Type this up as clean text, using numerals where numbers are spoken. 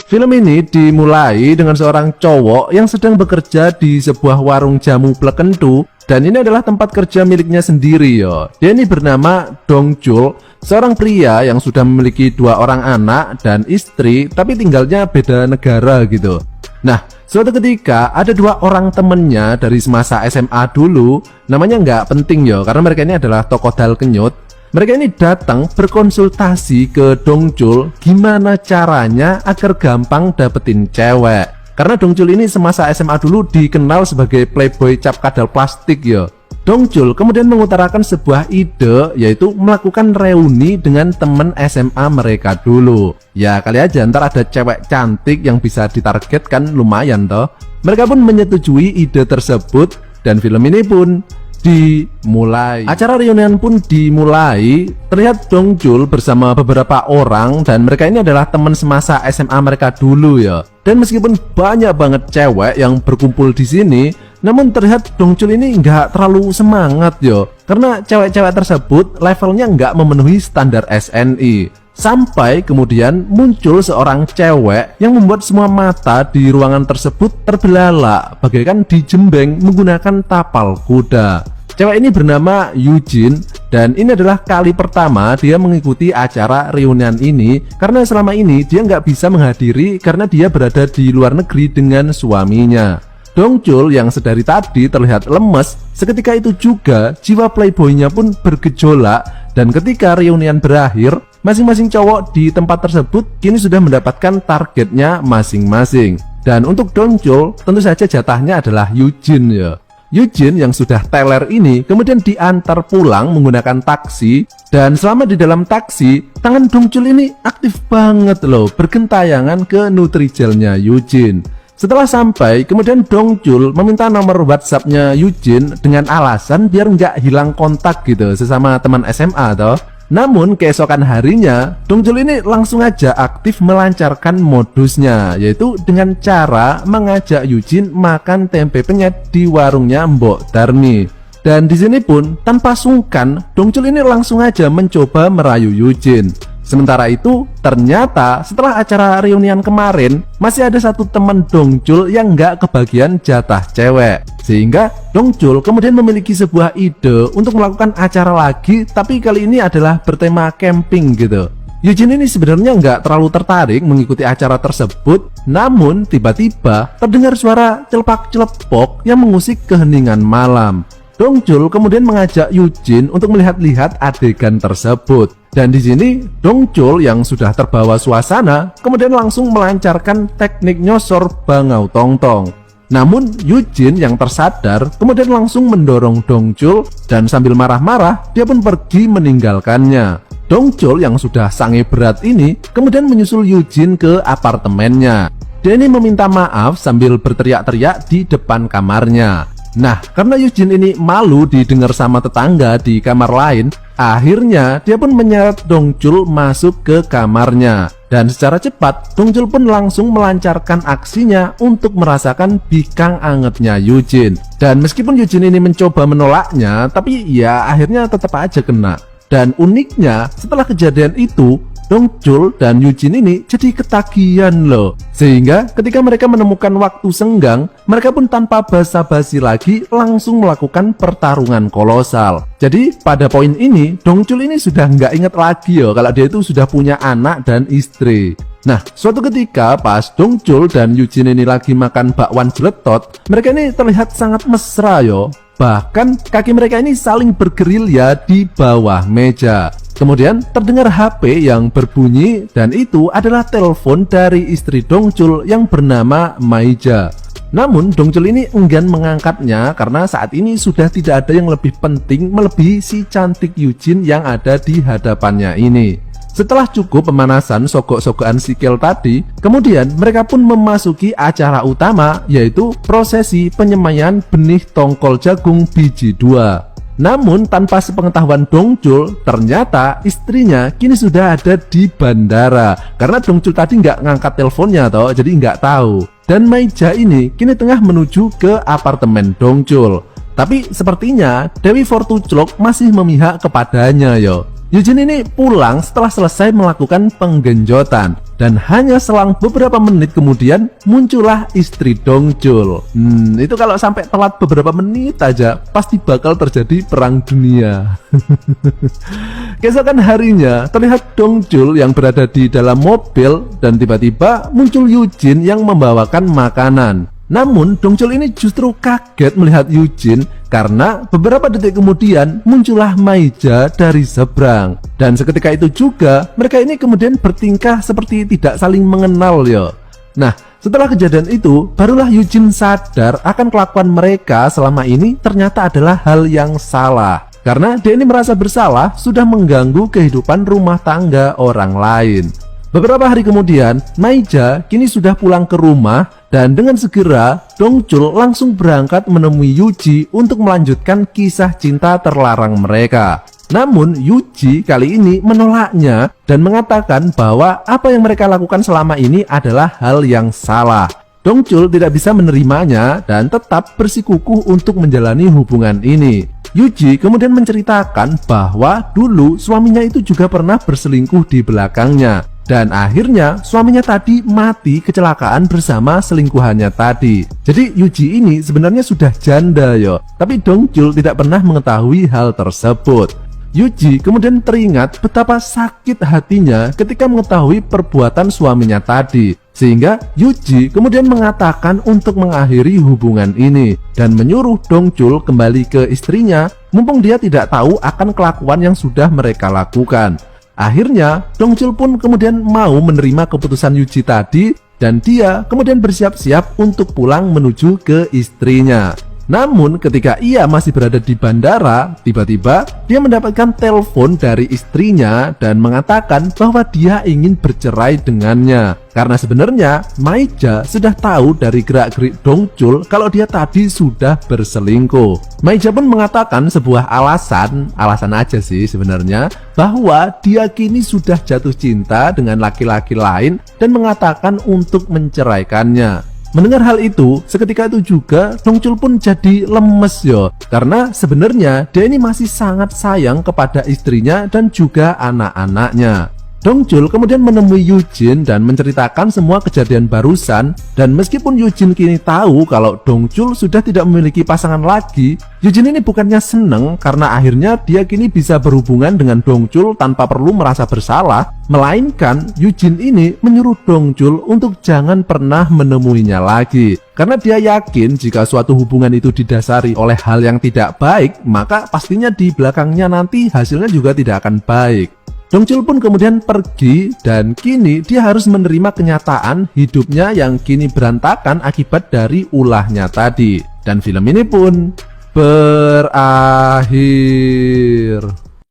Film ini dimulai dengan seorang cowok yang sedang bekerja di sebuah warung jamu plekentu, dan ini adalah tempat kerja miliknya sendiri yo. Dia ini bernama Dong Chul, seorang pria yang sudah memiliki 2 orang anak dan istri, tapi tinggalnya beda negara gitu. Nah, suatu ketika ada 2 orang temennya dari semasa SMA dulu, namanya nggak penting yo, karena mereka ini adalah tokoh dal kenyut. Mereka ini datang berkonsultasi ke Dong Chul gimana caranya agar gampang dapetin cewek. Karena Dong Chul ini semasa SMA dulu dikenal sebagai playboy cap kadal plastik ya. Dong Chul kemudian mengutarakan sebuah ide, yaitu melakukan reuni dengan temen SMA mereka dulu. Ya kali aja ntar ada cewek cantik yang bisa ditargetkan, lumayan toh. Mereka pun menyetujui ide tersebut dan film ini pun dimulai. Acara reunian pun dimulai. Terlihat Dong Chul bersama beberapa orang dan mereka ini adalah teman semasa SMA mereka dulu ya. Dan meskipun banyak banget cewek yang berkumpul di sini, namun terlihat Dong Chul ini nggak terlalu semangat yo, karena cewek-cewek tersebut levelnya nggak memenuhi standar SNI. Sampai kemudian muncul seorang cewek yang membuat semua mata di ruangan tersebut terbelalak bagaikan dijembeng menggunakan tapal kuda. Cewek ini bernama Eugene dan ini adalah kali pertama dia mengikuti acara reunian ini, karena selama ini dia nggak bisa menghadiri karena dia berada di luar negeri dengan suaminya. Dong Chul yang sedari tadi terlihat lemes, seketika itu juga jiwa playboynya pun bergejolak, dan ketika reunian berakhir, masing-masing cowok di tempat tersebut kini sudah mendapatkan targetnya masing-masing. Dan untuk Dong Chul tentu saja jatahnya adalah Eugene ya. Eugene yang sudah teler ini kemudian diantar pulang menggunakan taksi, dan selama di dalam taksi tangan Dong Chul ini aktif banget loh bergentayangan ke Nutrigelnya Eugene. Setelah sampai, kemudian Dong Chul meminta nomor WhatsAppnya Eugene dengan alasan biar nggak hilang kontak gitu sesama teman SMA toh. Namun keesokan harinya Dong Chul ini langsung aja aktif melancarkan modusnya, yaitu dengan cara mengajak Eugene makan tempe penyet di warungnya Mbok Darmi. Dan di sini pun tanpa sungkan Dong Chul ini langsung aja mencoba merayu Eugene. Sementara itu ternyata setelah acara reunian kemarin masih ada satu teman Dong Chul yang nggak kebagian jatah cewek, sehingga Dong Chul kemudian memiliki sebuah ide untuk melakukan acara lagi, tapi kali ini adalah bertema camping gitu. Eugene ini sebenarnya nggak terlalu tertarik mengikuti acara tersebut, namun tiba-tiba terdengar suara celepak-celepok yang mengusik keheningan malam. Dong Chul kemudian mengajak Eugene untuk melihat-lihat adegan tersebut. Dan di sini Dong Chul yang sudah terbawa suasana kemudian langsung melancarkan teknik nyosor bangau tongtong. Namun Eugene yang tersadar kemudian langsung mendorong Dong Chul dan sambil marah-marah dia pun pergi meninggalkannya. Dong Chul yang sudah sange berat ini kemudian menyusul Eugene ke apartemennya. Dia ini meminta maaf sambil berteriak-teriak di depan kamarnya. Nah, karena Eugene ini malu didengar sama tetangga di kamar lain, akhirnya dia pun menyeret Dong Chul masuk ke kamarnya. Dan secara cepat, Dong Chul pun langsung melancarkan aksinya untuk merasakan bikang angetnya Eugene. Dan meskipun Eugene ini mencoba menolaknya, tapi ya akhirnya tetap aja kena. Dan uniknya, setelah kejadian itu, Dong Chul dan Eugene ini jadi ketagihan loh. Sehingga ketika mereka menemukan waktu senggang, mereka pun tanpa basa-basi lagi langsung melakukan pertarungan kolosal. Jadi pada poin ini Dong Chul ini sudah nggak inget lagi yo kalau dia itu sudah punya anak dan istri. Nah, suatu ketika pas Dong Chul dan Eugene ini lagi makan bakwan jeletot, mereka ini terlihat sangat mesra yo. Bahkan kaki mereka ini saling bergerilya di bawah meja. Kemudian terdengar HP yang berbunyi dan itu adalah telepon dari istri Dong Chul yang bernama Maija. Namun Dong Chul ini enggan mengangkatnya karena saat ini sudah tidak ada yang lebih penting melebihi si cantik Eugene yang ada di hadapannya ini. Setelah cukup pemanasan sogok-sogokan sikil tadi, kemudian mereka pun memasuki acara utama, yaitu prosesi penyemaian benih tongkol jagung biji 2. Namun tanpa sepengetahuan Dong Chul, ternyata istrinya kini sudah ada di bandara. Karena Dong Chul tadi nggak ngangkat teleponnya toh, jadi nggak tahu. Dan Maija ini kini tengah menuju ke apartemen Dong Chul. Tapi sepertinya Dewi Fortuclok masih memihak kepadanya yo. Eugene ini pulang setelah selesai melakukan penggenjotan, dan hanya selang beberapa menit kemudian muncullah istri Dongchul. Itu kalau sampai telat beberapa menit aja pasti bakal terjadi perang dunia. Keesokan harinya terlihat Dongchul yang berada di dalam mobil dan tiba-tiba muncul Eugene yang membawakan makanan. Namun Dongchul ini justru kaget melihat Eugene karena beberapa detik kemudian muncullah Maija dari seberang. Dan seketika itu juga mereka ini kemudian bertingkah seperti tidak saling mengenal yo. Nah, setelah kejadian itu barulah Eugene sadar akan kelakuan mereka selama ini ternyata adalah hal yang salah. Karena dia ini merasa bersalah sudah mengganggu kehidupan rumah tangga orang lain. Beberapa hari kemudian, Maija kini sudah pulang ke rumah dan dengan segera Dongchul langsung berangkat menemui Yuji untuk melanjutkan kisah cinta terlarang mereka. Namun Yuji kali ini menolaknya dan mengatakan bahwa apa yang mereka lakukan selama ini adalah hal yang salah. Dongchul tidak bisa menerimanya dan tetap bersikukuh untuk menjalani hubungan ini. Yuji kemudian menceritakan bahwa dulu suaminya itu juga pernah berselingkuh di belakangnya. Dan akhirnya suaminya tadi mati kecelakaan bersama selingkuhannya tadi. Jadi Yuji ini sebenarnya sudah janda yo. Tapi Dongchul tidak pernah mengetahui hal tersebut. Yuji kemudian teringat betapa sakit hatinya ketika mengetahui perbuatan suaminya tadi. Sehingga Yuji kemudian mengatakan untuk mengakhiri hubungan ini dan menyuruh Dongchul kembali ke istrinya mumpung dia tidak tahu akan kelakuan yang sudah mereka lakukan. Akhirnya Dongchul pun kemudian mau menerima keputusan Yuji tadi dan dia kemudian bersiap-siap untuk pulang menuju ke istrinya. Namun ketika ia masih berada di bandara, tiba-tiba dia mendapatkan telepon dari istrinya dan mengatakan bahwa dia ingin bercerai dengannya. Karena sebenarnya Maija sudah tahu dari gerak-gerik Dongchul kalau dia tadi sudah berselingkuh. Maija pun mengatakan sebuah alasan aja sih sebenarnya, bahwa dia kini sudah jatuh cinta dengan laki-laki lain dan mengatakan untuk menceraikannya. Mendengar hal itu, seketika itu juga Dongchul pun jadi lemes yo. Karena sebenarnya dia ini masih sangat sayang kepada istrinya dan juga anak-anaknya. Dongchul kemudian menemui Eugene dan menceritakan semua kejadian barusan. Dan meskipun Eugene kini tahu kalau Dongchul sudah tidak memiliki pasangan lagi, Eugene ini bukannya seneng karena akhirnya dia kini bisa berhubungan dengan Dongchul tanpa perlu merasa bersalah. Melainkan Eugene ini menyuruh Dongchul untuk jangan pernah menemuinya lagi. Karena dia yakin jika suatu hubungan itu didasari oleh hal yang tidak baik, maka pastinya di belakangnya nanti hasilnya juga tidak akan baik. Dongchul pun kemudian pergi dan kini dia harus menerima kenyataan hidupnya yang kini berantakan akibat dari ulahnya tadi. Dan film ini pun berakhir.